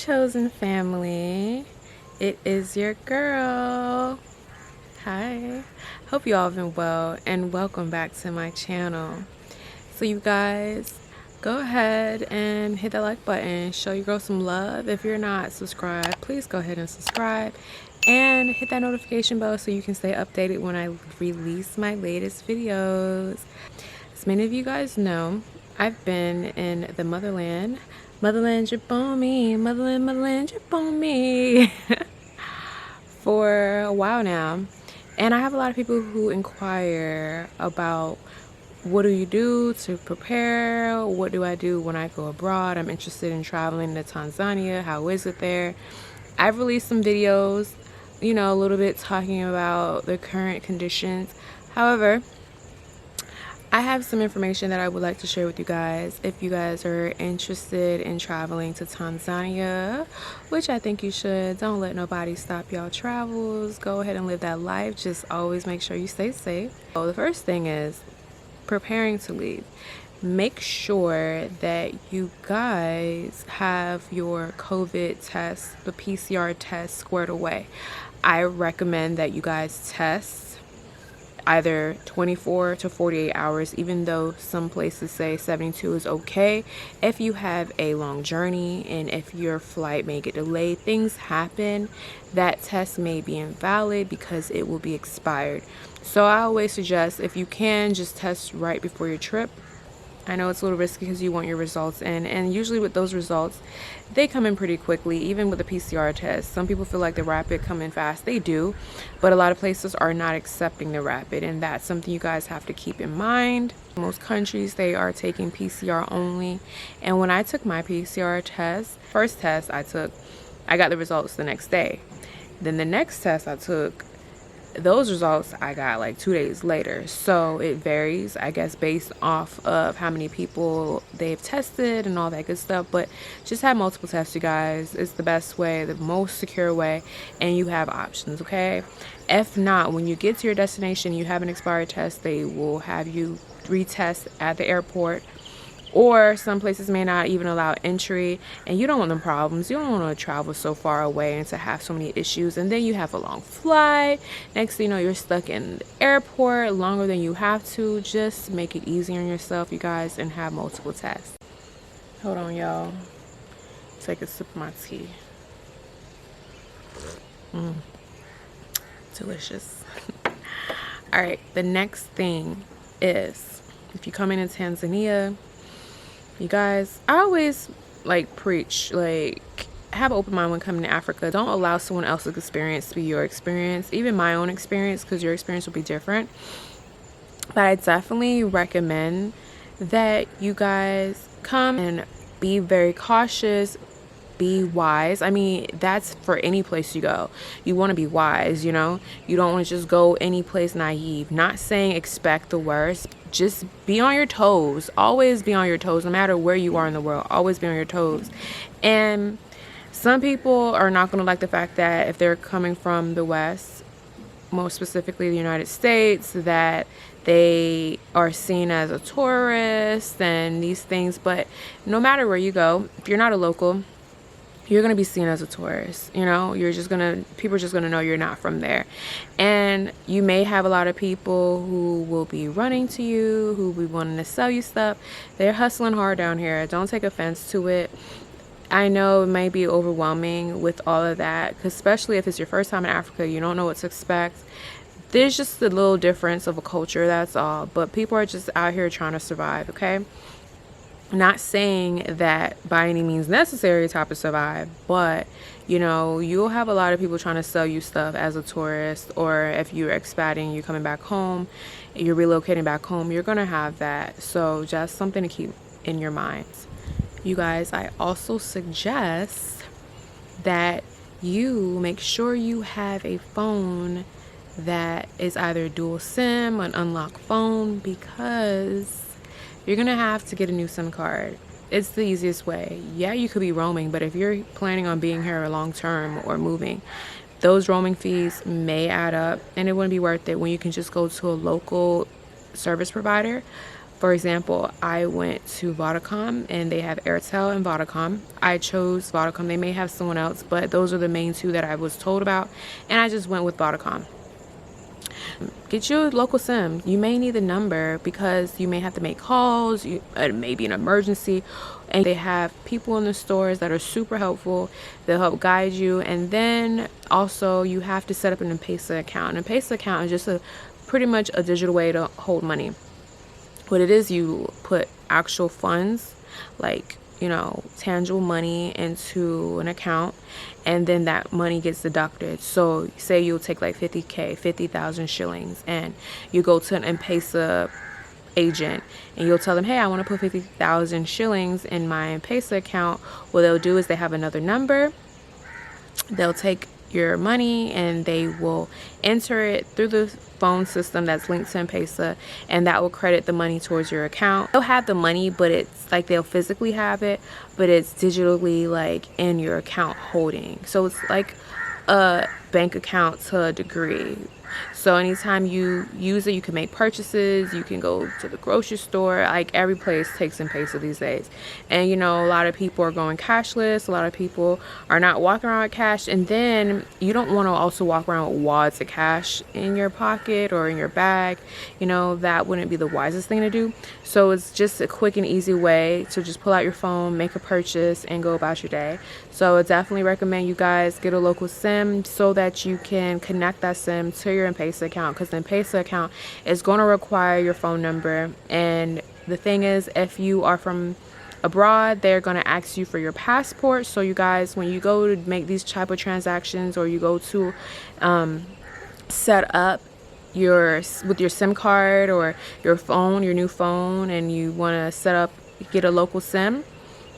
chosen family. It is your girl. Hi. Hope you all have been well and welcome back to my channel. So you guys, go ahead and hit that like button. Show your girl some love. If you're not subscribed, please go ahead and subscribe and hit that notification bell so you can stay updated when I release my latest videos. As many of you guys know, I've been in the motherland. Motherland, drip on me. Motherland, drip on me. For a while now. And I have a lot of people who inquire about what do you do to prepare? What do I do when I go abroad? I'm interested in traveling to Tanzania. How is it there? I've released some videos, you know, a little bit talking about the current conditions. However, I have some information that I would like to share with you guys if you guys are interested in traveling to Tanzania, which I think you should. Don't let nobody stop y'all travels. Go ahead and live that life. Just always make sure you stay safe. So the first thing is preparing to leave. Make sure that you guys have your COVID test, the PCR test, squared away. I recommend that you guys test either 24 to 48 hours, even though some places say 72 is okay. If you have a long journey and if your flight may get delayed, things happen, that test may be invalid because it will be expired. So I always suggest, if you can, just test right before your trip. I know it's a little risky because you want your results in, and usually with those results, they come in pretty quickly, even with a PCR test. Some people feel like the rapid come in fast. They do, but a lot of places are not accepting the rapid, and that's something you guys have to keep in mind. Most countries, they are taking PCR only, and when I took my PCR test, first test I took, I got the results the next day. Then the next test I took, those results I got like 2 days later. So it varies, I guess, based off of how many people they've tested and all that good stuff. But just have multiple tests, you guys. It's the best way, the most secure way, and you have options, okay? If not, when you get to your destination, you have an expired test, they will have you retest at the airport. Or some places may not even allow entry, and you don't want them problems. You don't want to travel so far away and to have so many issues, and then you have a long flight. Next thing you know, you're stuck in the airport longer than you have to. Just make it easier on yourself, you guys, and have multiple tests. Hold on, y'all. Take a sip of my tea. Delicious. All right, the next thing is, if you come into Tanzania, you guys, I always preach, have an open mind when coming to Africa. Don't allow someone else's experience to be your experience, even my own experience, because your experience will be different. But I definitely recommend that you guys come and be very cautious, be wise. I mean, that's for any place you go. You want to be wise, you know? You don't want to just go any place naive. Not saying expect the worst. Just be on your toes. Always be on your toes, no matter where you are in the world. Always be on your toes. And some people are not going to like the fact that if they're coming from the West, most specifically the United States, that they are seen as a tourist and these things. But no matter where you go, if you're not a local, you're going to be seen as a tourist. You know, people are just going to know you're not from there. And you may have a lot of people who will be running to you, who will be wanting to sell you stuff. They're hustling hard down here. Don't take offense to it. I know it may be overwhelming with all of that, because especially if it's your first time in Africa, you don't know what to expect. There's just a little difference of a culture, that's all. But people are just out here trying to survive, okay? Not saying that by any means necessary to survive, but you know, you'll have a lot of people trying to sell you stuff as a tourist, or if you're expating, you're coming back home, you're relocating back home, you're gonna have that. So just something to keep in your minds. You guys, I also suggest that you make sure you have a phone that is either dual SIM or an unlocked phone, because you're gonna have to get a new SIM card. It's the easiest way. Yeah, you could be roaming, but if you're planning on being here long term or moving, those roaming fees may add up, and it wouldn't be worth it when you can just go to a local service provider For example, I went to Vodacom and they have Airtel and Vodacom. I chose Vodacom. They may have someone else, but those are the main two that I was told about, and I just went with Vodacom. Get you a local SIM. You may need the number because you may have to make calls, it may be an emergency, and they have people in the stores that are super helpful. They'll help guide you. And then also you have to set up an M-Pesa account. An M-Pesa account is just pretty much a digital way to hold money. What it is, you put actual funds, like, you know, tangible money into an account, and then that money gets deducted. So say you'll take like 50K, 50,000 shillings, and you go to an M-Pesa agent and you'll tell them, hey, I want to put 50,000 shillings in my M-Pesa account. What they'll do is they have another number. They'll take your money and they will enter it through the phone system that's linked to M-Pesa, and that will credit the money towards your account. They'll have the money, but it's like they'll physically have it, but it's digitally like in your account holding. So it's like a bank account to a degree. So anytime you use it, you can make purchases, you can go to the grocery store, like every place takes M-Pesa these days. And you know, a lot of people are going cashless, a lot of people are not walking around with cash, and then you don't want to also walk around with wads of cash in your pocket or in your bag. You know, that wouldn't be the wisest thing to do. So it's just a quick and easy way to just pull out your phone, make a purchase, and go about your day. So I definitely recommend you guys get a local SIM so that you can connect that SIM to your M-Pesa account, because the M-Pesa account is going to require your phone number. And the thing is, if you are from abroad, they're going to ask you for your passport. So you guys, when you go to make these type of transactions, or you go to set up with your SIM card or your phone, your new phone, and you want to get a local SIM,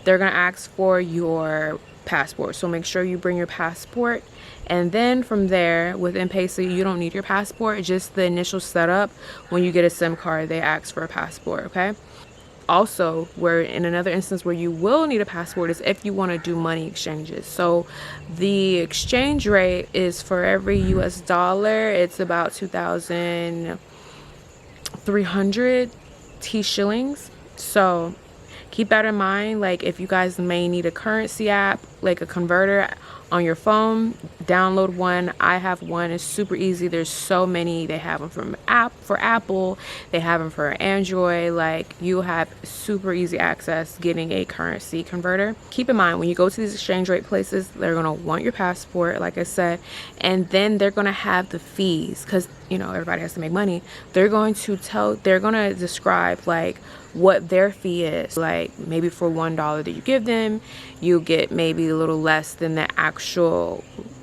they're going to ask for your passport. So make sure you bring your passport. And then from there, with M-Pesa, you don't need your passport, just the initial setup. When you get a SIM card, they ask for a passport, okay? Also, where in another instance where you will need a passport is if you want to do money exchanges. So the exchange rate is, for every US dollar, it's about 2,300 T shillings. So keep that in mind. Like, if you guys may need a currency app, like a converter on your phone, download one. I have one. It's super easy. There's so many. They have them for Apple. They have them for Android. Like, you have super easy access getting a currency converter. Keep in mind, when you go to these exchange rate places, they're going to want your passport, like I said, and then they're going to have the fees, because, you know, everybody has to make money. They're going to describe like what their fee is. Like, maybe for $1 that you give them, you get maybe a little less than the actual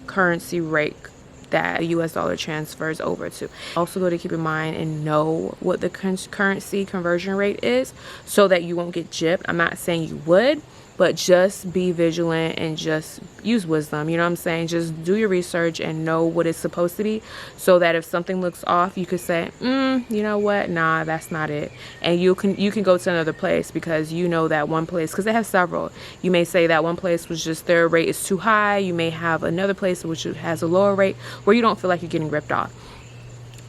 currency rate that a US dollar transfers over to. Also good to keep in mind and know what the currency conversion rate is, so that you won't get gypped. I'm not saying you would, but just be vigilant and just use wisdom. You know what I'm saying? Just do your research and know what it's supposed to be, so that if something looks off, you could say, you know what? Nah, that's not it. And you can go to another place, because you know that one place, because they have several. You may say that one place was just, their rate is too high. You may have another place which has a lower rate, where you don't feel like you're getting ripped off.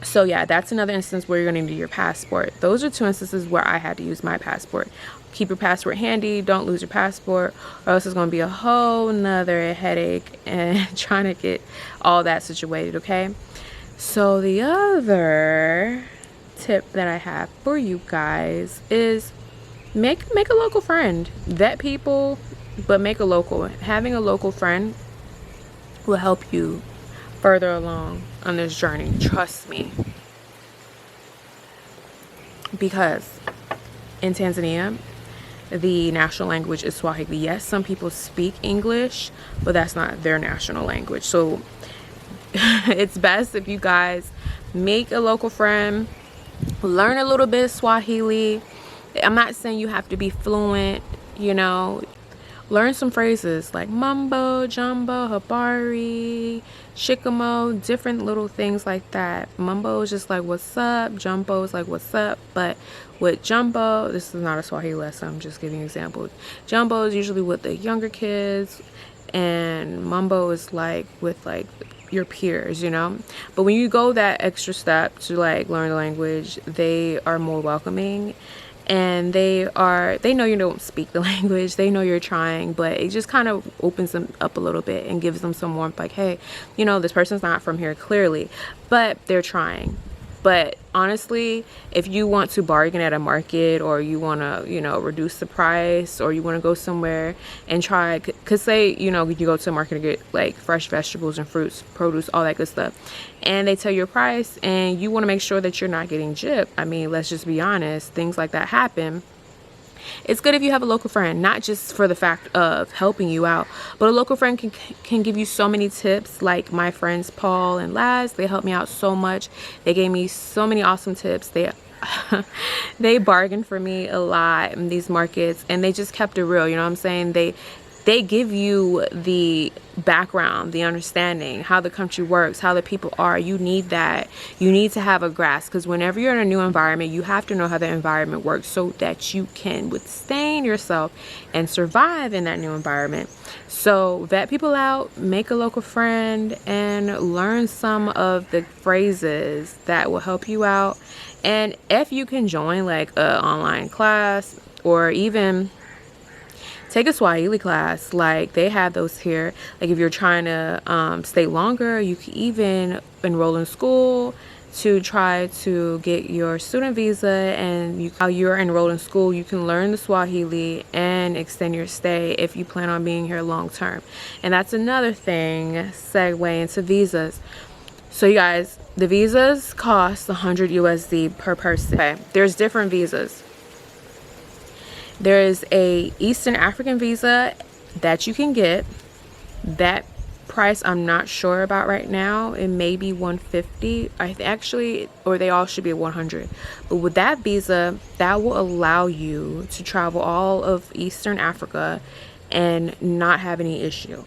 So yeah, that's another instance where you're going to need your passport. Those are two instances where I had to use my passport. Keep your passport handy. Don't lose your passport, or else it's going to be a whole nother headache and trying to get all that situated, okay? So the other tip that I have for you guys is make a local friend. Vet people, but make a local. Having a local friend will help you further along on this journey. Trust me. Because in Tanzania, the national language is Swahili. Yes, some people speak English, but that's not their national language. So it's best if you guys make a local friend, learn a little bit of Swahili. I'm not saying you have to be fluent, you know. Learn some phrases like mumbo, jumbo, habari, shikamo, different little things like that. Mumbo is just like what's up, jumbo is like what's up, but with jumbo, this is not a Swahili lesson, I'm just giving an example. Jumbo is usually with the younger kids, and mumbo is like with like your peers, you know. But when you go that extra step to like learn the language, they are more welcoming, and they know you don't speak the language, they know you're trying, but it just kind of opens them up a little bit and gives them some warmth, like, hey, you know, this person's not from here clearly, but they're trying. But honestly, if you want to bargain at a market, or you want to, you know, reduce the price, or you want to go somewhere and try, because say, you know, you go to a market to get like fresh vegetables and fruits, produce, all that good stuff, and they tell you a price and you want to make sure that you're not getting gypped. I mean, let's just be honest, things like that happen. It's good if you have a local friend, not just for the fact of helping you out, but a local friend can give you so many tips. Like my friends Paul and Laz, they helped me out so much. They gave me so many awesome tips. They bargained for me a lot in these markets, and they just kept it real, you know what I'm saying? They give you the background, the understanding, how the country works, how the people are. You need that. You need to have a grasp, because whenever you're in a new environment, you have to know how the environment works so that you can withstand yourself and survive in that new environment. So vet people out, make a local friend, and learn some of the phrases that will help you out. And if you can join like an online class, or even take a Swahili class, like they have those here. Like if you're trying to stay longer, you can even enroll in school to try to get your student visa. And while you're enrolled in school, you can learn the Swahili and extend your stay if you plan on being here long term. And that's another thing, segue into visas. So you guys, the visas cost 100 USD per person. Okay, there's different visas. There is a Eastern African visa that you can get. That price I'm not sure about right now. It may be 150. Actually, or they all should be at 100. But with that visa, that will allow you to travel all of Eastern Africa and not have any issue.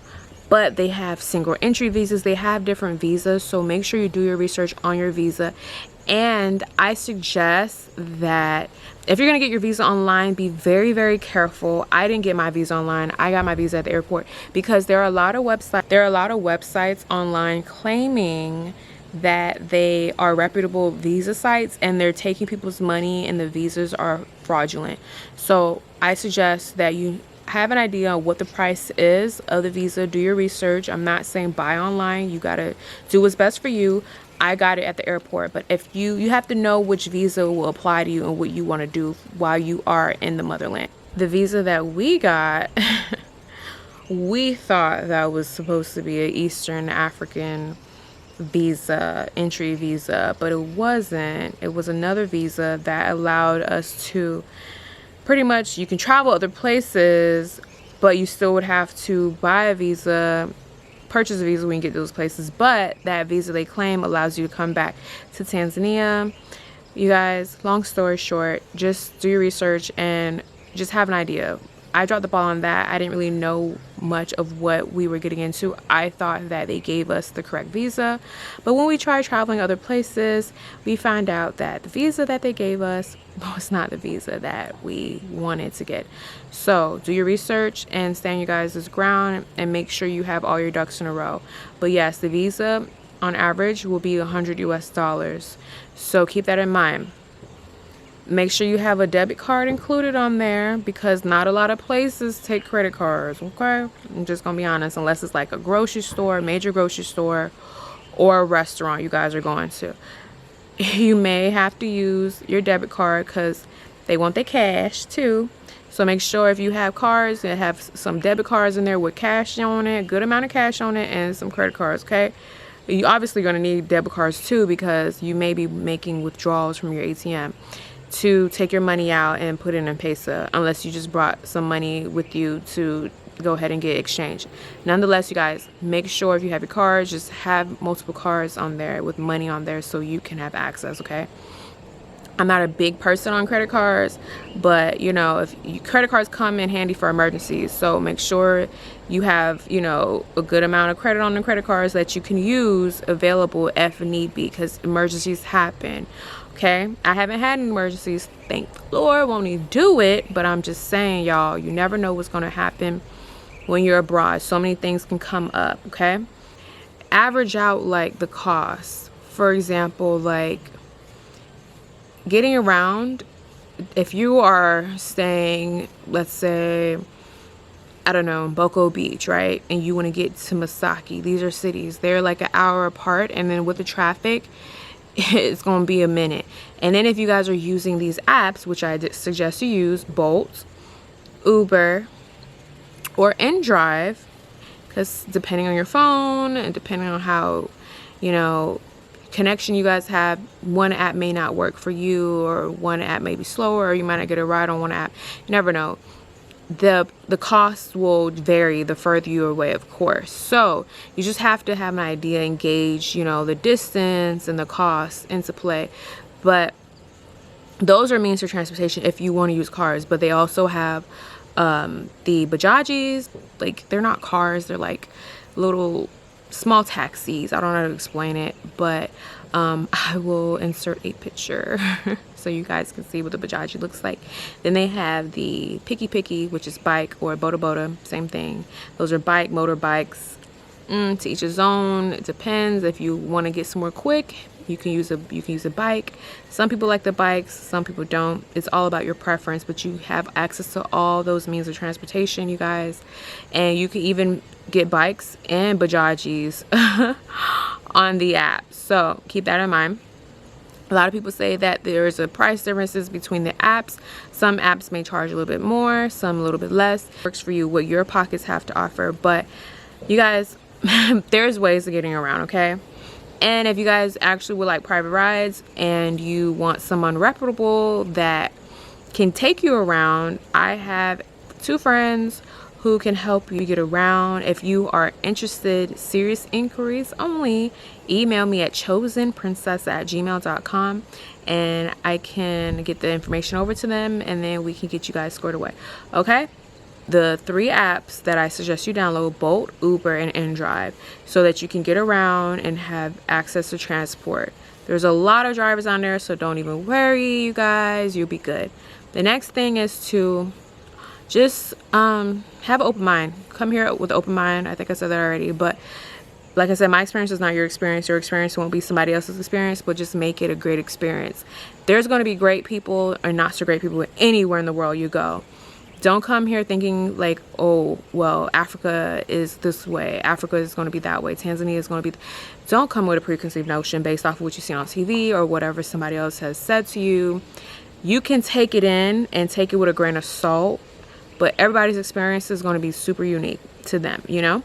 But they have single entry visas. They have different visas, so make sure you do your research on your visa. And I suggest that if you're going to get your visa online, be very, very careful. I didn't get my visa online. I got my visa at the airport, because there are a lot of websites online claiming that they are reputable visa sites, and they're taking people's money, and the visas are fraudulent. So I suggest that you have an idea of what the price is of the visa. Do your research. I'm not saying buy online. You got to do what's best for you. I got it at the airport, but if you have to know which visa will apply to you and what you want to do while you are in the motherland. The visa that we got, we thought that was supposed to be an Eastern African visa, entry visa, but it wasn't. It was another visa that allowed us to pretty much, you can travel other places, but you still would have to buy a visa, purchase a visa when you get to those places. But that visa they claim allows you to come back to Tanzania. You guys, long story short, just do your research and just have an idea. I dropped the ball on that. I didn't really know much of what we were getting into. I thought that they gave us the correct visa, but when we tried traveling other places, we found out that the visa that they gave us was not the visa that we wanted to get. So do your research and stand your guys' ground and make sure you have all your ducks in a row. But yes, the visa on average will be 100 US dollars. So keep that in mind. Make sure you have a debit card included on there, because not a lot of places take credit cards, okay? I'm just gonna be honest, unless it's like a grocery store, major grocery store, or a restaurant you guys are going to. You may have to use your debit card because they want their cash too. So make sure if you have cards, that have some debit cards in there with cash on it, good amount of cash on it, and some credit cards, okay? You obviously going to need debit cards too, because you may be making withdrawals from your ATM to take your money out and put it in M-Pesa, unless you just brought some money with you to go ahead and get exchanged. Nonetheless, you guys, make sure if you have your cards, just have multiple cards on there with money on there so you can have access, okay? I'm not a big person on credit cards, but you know, credit cards come in handy for emergencies, so make sure you have, you know, a good amount of credit on the credit cards that you can use available if need be, because emergencies happen. Okay, I haven't had any emergencies, thank the Lord, won't he do it, but I'm just saying, y'all, you never know what's going to happen when you're abroad. So many things can come up, okay? Average out like the cost. For example, like getting around if you are staying, let's say, I don't know, Boko Beach, right? And you want to get to Masaki. These are cities. They're like an hour apart. And then with the traffic, it's going to be a minute. And then if you guys are using these apps, which I suggest you use, Bolt, Uber, or InDrive, because depending on your phone and depending on how, you know, connection you guys have, one app may not work for you, or one app may be slower, or you might not get a ride on one app. You never know. The cost will vary the further you're away, of course. So you just have to have an idea, engage, you know, the distance and the cost into play. But those are means of transportation if you want to use cars. But they also have the bajajis. Like, they're not cars, they're like little small taxis. I don't know how to explain it, but I will insert a picture so you guys can see what the bajaji looks like. Then they have the piki, which is bike, or boda, same thing. Those are motorbikes. To each his own. It depends. If you want to get somewhere quick, you can use a bike. Some people like the bikes, some people don't. It's all about your preference, but you have access to all those means of transportation, you guys. And you can even get bikes and bajajis on the app. So keep that in mind. A lot of people say that there's a price differences between the apps. Some apps may charge a little bit more, some a little bit less. It works for you, what your pockets have to offer. But you guys, there's ways of getting around, okay? And if you guys actually would like private rides and you want someone reputable that can take you around, I have 2 friends who can help you get around. If you are interested, serious inquiries only, email me at chosenprincess@gmail.com and I can get the information over to them, and then we can get you guys squared away, okay? The 3 apps that I suggest you download: Bolt, Uber, and InDrive, so that you can get around and have access to transport. There's a lot of drivers on there, so don't even worry, you guys. You'll be good. The next thing is to just have an open mind. Come here with an open mind. I think I said that already, but like I said, my experience is not your experience. Your experience won't be somebody else's experience, but just make it a great experience. There's going to be great people or not so great people anywhere in the world you go. Don't come here thinking like, oh, well, Africa is this way, Africa is going to be that way, Tanzania is going to be. Don't come with a preconceived notion based off of what you see on TV or whatever somebody else has said to you. You can take it in and take it with a grain of salt, but everybody's experience is going to be super unique to them, you know?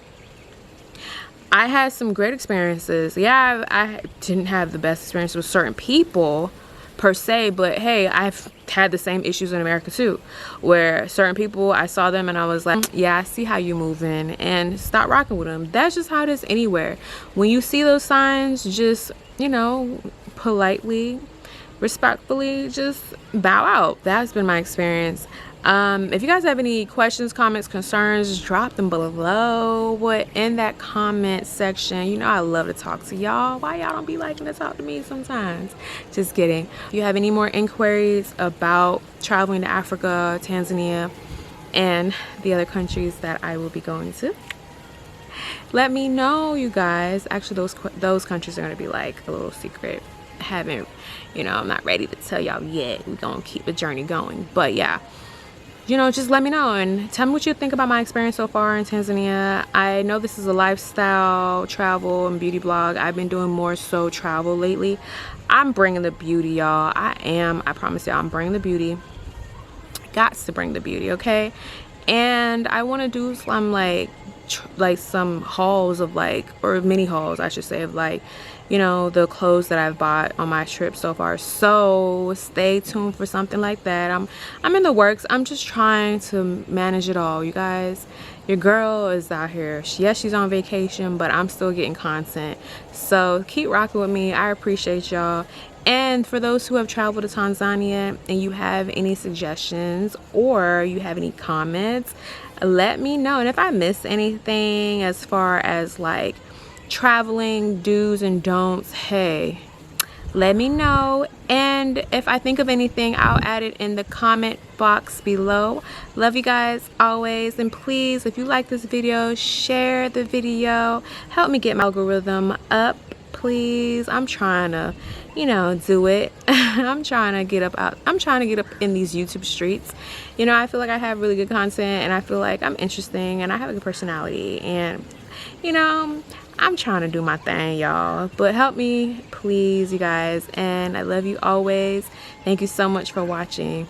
I had some great experiences. Yeah, I didn't have the best experience with certain people per se, but hey, I've had the same issues in America too, where certain people, I saw them and I was like, yeah, I see how you moving, and stop rocking with them. That's just how it is anywhere. When you see those signs, just, you know, politely, respectfully, just bow out. That's been my experience. If you guys have any questions, comments, concerns, drop them below in that comment section. You know I love to talk to y'all. Why y'all don't be liking to talk to me sometimes? Just kidding. If you have any more inquiries about traveling to Africa, Tanzania, and the other countries that I will be going to, let me know, you guys. Actually, those countries are going to be like a little secret. I'm not ready to tell y'all yet. We're going to keep the journey going. But yeah, you know, just let me know and tell me what you think about my experience so far in Tanzania. I know this is a lifestyle, travel, and beauty blog. I've been doing more so travel lately. I'm bringing the beauty, y'all. I promise y'all, I'm bringing the beauty. Got to bring the beauty, okay? And I want to do some like some hauls of or mini hauls, I should say, of the clothes that I've bought on my trip so far. So stay tuned for something like that. I'm in the works. I'm just trying to manage it all, you guys. Your girl is out here. Yes, she's on vacation, but I'm still getting content. So keep rocking with me. I appreciate y'all. And for those who have traveled to Tanzania and you have any suggestions or you have any comments, let me know. And if I miss anything as far as traveling do's and don'ts, hey, let me know. And if I think of anything, I'll add it in the comment box below. Love you guys always, and please, if you like this video, share the video. Help me get my algorithm up, please. I'm trying to do it. I'm trying to get up out. I'm trying to get up in these YouTube streets. You know, I feel like I have really good content, and I feel like I'm interesting, and I have a good personality, and you know, I'm trying to do my thing, y'all. But help me, please, you guys. And I love you always. Thank you so much for watching.